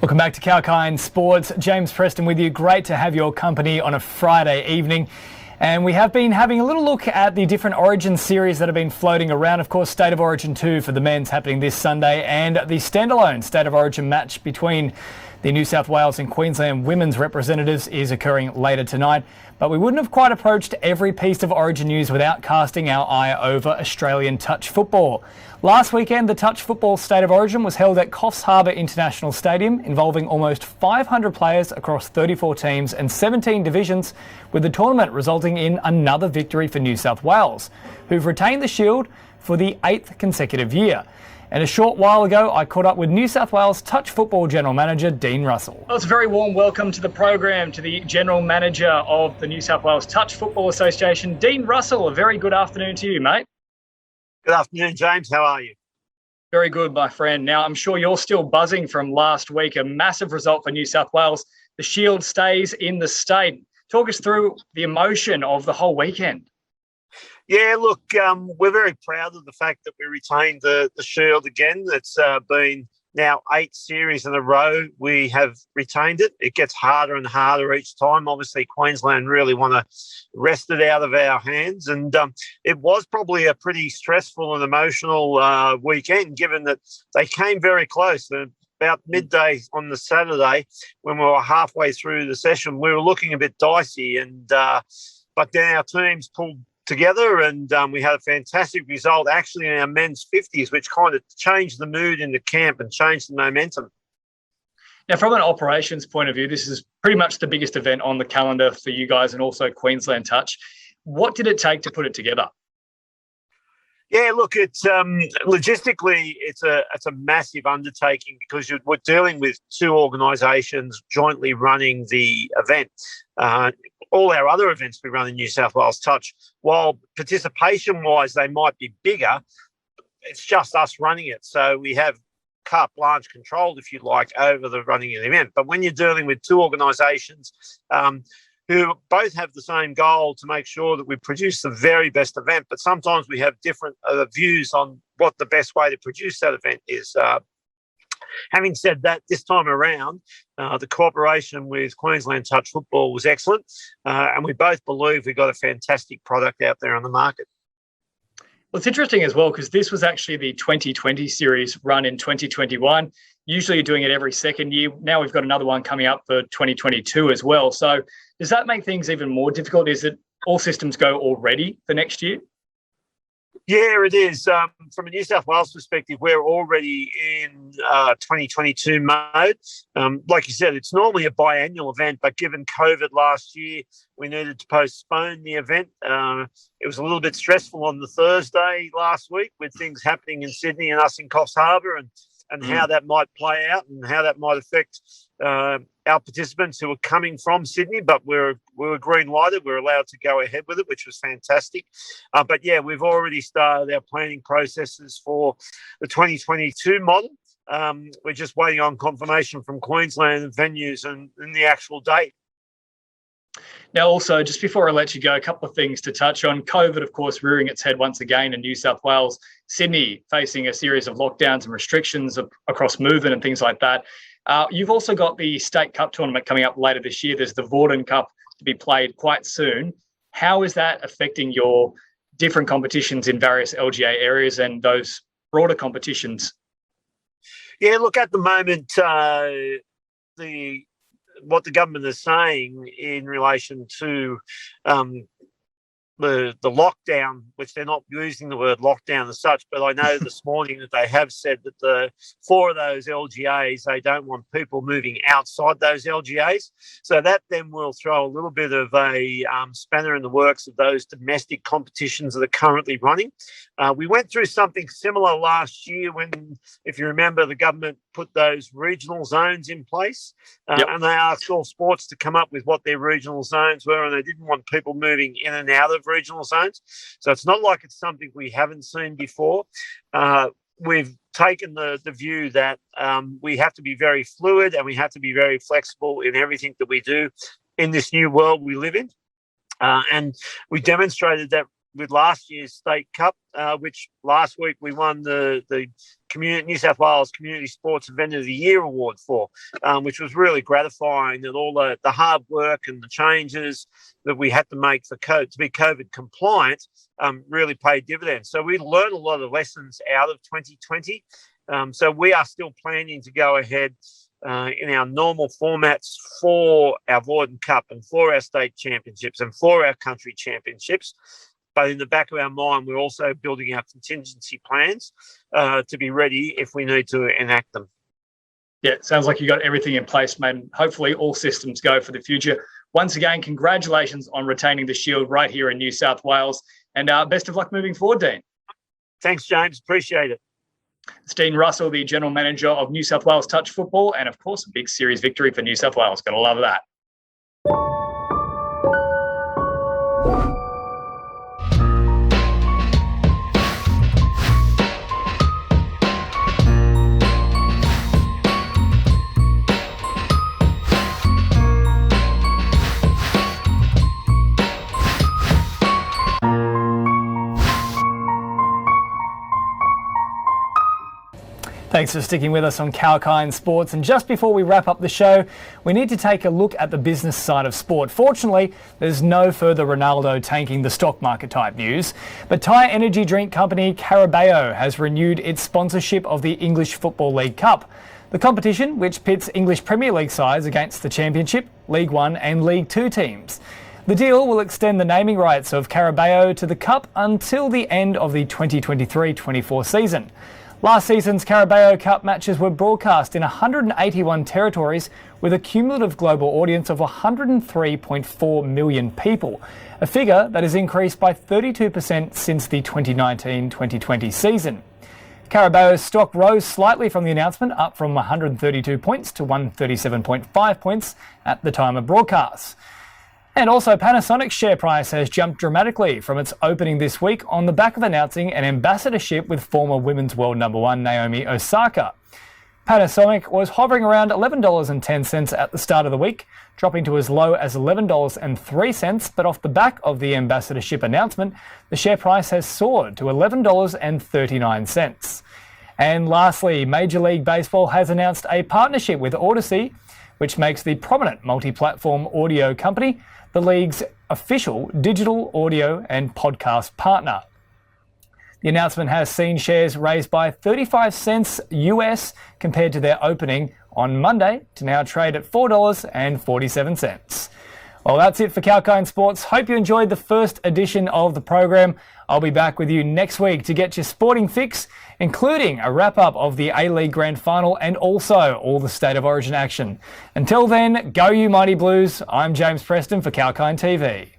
Welcome back to Kalkine Sports. James Preston with you. Great to have your company on a Friday evening. And we have been having a little look at the different Origin series that have been floating around. Of course, State of Origin 2 for the men's happening this Sunday, and the standalone State of Origin match between the New South Wales and Queensland women's representatives is occurring later tonight. But we wouldn't have quite approached every piece of Origin news without casting our eye over Australian touch football. Last weekend, the touch football State of Origin was held at Coffs Harbour International Stadium, involving almost 500 players across 34 teams and 17 divisions, with the tournament resulting in another victory for New South Wales, who've retained the Shield for the 8th consecutive year. And a short while ago, I caught up with New South Wales Touch Football General Manager Dean Russell. Well, it's a very warm welcome to the program to the General Manager of the New South Wales Touch Football Association, Dean Russell. A very good afternoon to you, mate. Good afternoon, James. How are you? Very good, my friend. Now, I'm sure you're still buzzing from last week, a massive result for New South Wales. The Shield stays in the state. Talk us through the emotion of the whole weekend. Yeah, look, we're very proud of the fact that we retained the Shield again. It's been now 8 series in a row we have retained it. It gets harder and harder each time. Obviously, Queensland really want to wrest it out of our hands. And it was probably a pretty stressful and emotional weekend, given that they came very close. About midday on the Saturday, when we were halfway through the session, we were looking a bit dicey. But then our teams pulled together and we had a fantastic result actually in our men's 50s, which kind of changed the mood in the camp and changed the momentum. Now, from an operations point of view, this is pretty much the biggest event on the calendar for you guys and also Queensland Touch. What did it take to put it together? Yeah, look, it's logistically, it's a massive undertaking because we're dealing with 2 organisations jointly running the event. All our other events we run in New South Wales Touch, while participation-wise they might be bigger, it's just us running it. So we have carte blanche control, if you like, over the running of the event. But when you're dealing with 2 organisations who both have the same goal to make sure that we produce the very best event, but sometimes we have different views on what the best way to produce that event is. Having said that, this time around, the cooperation with Queensland Touch Football was excellent, and we both believe we got a fantastic product out there on the market. Well, it's interesting as well because this was actually the 2020 series run in 2021. Usually you're doing it every second year. Now we've got another one coming up for 2022 as well. So does that make things even more difficult? Is it all systems go already for next year? Yeah, it is. From a New South Wales perspective, we're already in 2022 mode. Like you said, it's normally a biannual event, but given COVID last year, we needed to postpone the event. It was a little bit stressful on the Thursday last week with things happening in Sydney and us in Coffs Harbour and how that might play out and how that might affect our participants who were coming from Sydney, but we were green lighted. We were allowed to go ahead with it, which was fantastic. But yeah, we've already started our planning processes for the 2022 model. We're just waiting on confirmation from Queensland and venues and the actual date. Now, also, just before I let you go, a couple of things to touch on. COVID, of course, rearing its head once again in New South Wales. Sydney facing a series of lockdowns and restrictions across movement and things like that. You've also got the State Cup tournament coming up later this year. There's the Vorden Cup to be played quite soon. How is that affecting your different competitions in various LGA areas and those broader competitions? Yeah, look, at the moment, what the government is saying in relation to the lockdown, which they're not using the word lockdown as such, but I know this morning that they have said that 4 of those LGAs, they don't want people moving outside those LGAs. So that then will throw a little bit of a spanner in the works of those domestic competitions that are currently running. We went through something similar last year when, if you remember, the government put those regional zones in place and they asked all sports to come up with what their regional zones were, and they didn't want people moving in and out of regional zones. So it's not like it's something we haven't seen before. We've taken the view that we have to be very fluid and we have to be very flexible in everything that we do in this new world we live in. And we demonstrated that with last year's State Cup, which last week we won the New South Wales Community Sports Event of the Year award for, which was really gratifying, that all the hard work and the changes that we had to make to be COVID compliant really paid dividends. So we learned a lot of lessons out of 2020. So we are still planning to go ahead in our normal formats for our Vorden Cup and for our state championships and for our country championships. But in the back of our mind, we're also building our contingency plans to be ready if we need to enact them. Yeah, it sounds like you got everything in place, mate. Hopefully all systems go for the future. Once again, congratulations on retaining the Shield right here in New South Wales, and best of luck moving forward, Dean. Thanks, James. Appreciate it. It's Dean Russell, the General Manager of New South Wales Touch Football, and of course, a big series victory for New South Wales. Gotta love that. Thanks for sticking with us on Kalkine Sports. And just before we wrap up the show, we need to take a look at the business side of sport. Fortunately, there's no further Ronaldo tanking the stock market type news. But Thai energy drink company Carabao has renewed its sponsorship of the English Football League Cup. The competition, which pits English Premier League sides against the Championship, League One and League Two teams. The deal will extend the naming rights of Carabao to the Cup until the end of the 2023-24 season. Last season's Carabao Cup matches were broadcast in 181 territories with a cumulative global audience of 103.4 million people, a figure that has increased by 32% since the 2019-2020 season. Carabao's stock rose slightly from the announcement, up from 132 points to 137.5 points at the time of broadcast. And also, Panasonic's share price has jumped dramatically from its opening this week on the back of announcing an ambassadorship with former women's world number one Naomi Osaka. Panasonic was hovering around $11.10 at the start of the week, dropping to as low as $11.03, but off the back of the ambassadorship announcement, the share price has soared to $11.39. And lastly, Major League Baseball has announced a partnership with Odyssey, which makes the prominent multi-platform audio company the league's official digital audio and podcast partner. The announcement has seen shares raised by 35 cents US compared to their opening on Monday to now trade at $4.47. Well, that's it for Kalkine Sports. Hope you enjoyed the first edition of the program. I'll be back with you next week to get your sporting fix, including a wrap-up of the A-League Grand Final and also all the State of Origin action. Until then, go you Mighty Blues. I'm James Preston for Kalkine TV.